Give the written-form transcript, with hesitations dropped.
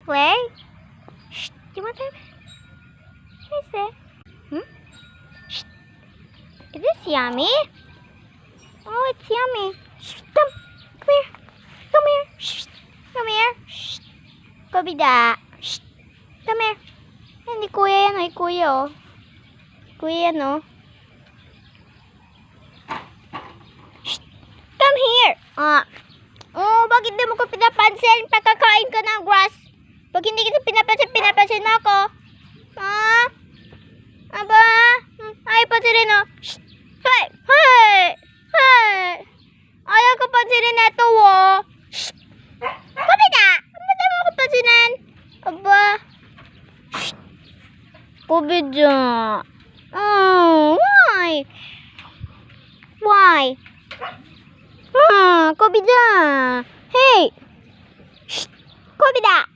play? Shh. Do you want to? What is it? Shh. Is this yummy? Oh, it's yummy. Shh. Come here. Come here. Shh. Come here. Shh. Kobida. Shh. Come here. Hindi kuya yan. Ay, kuya oh. Kuya yan oh. Shh. Come here. Oh, bakit di mo ko pinapansin? Pagkakain ka ng grass. Pag hindi kita pinapansin mo ako. Aba. Ay, pansinin oh. Shh. Hey! Hey! Hey! Ayaw ko pansinin na ito oh. Shh. Kobida! Ba't mo ko pansinin? Aba. Shh. Kobida. Oh, why? Why? Kobida. Hey! Shh! Kobida!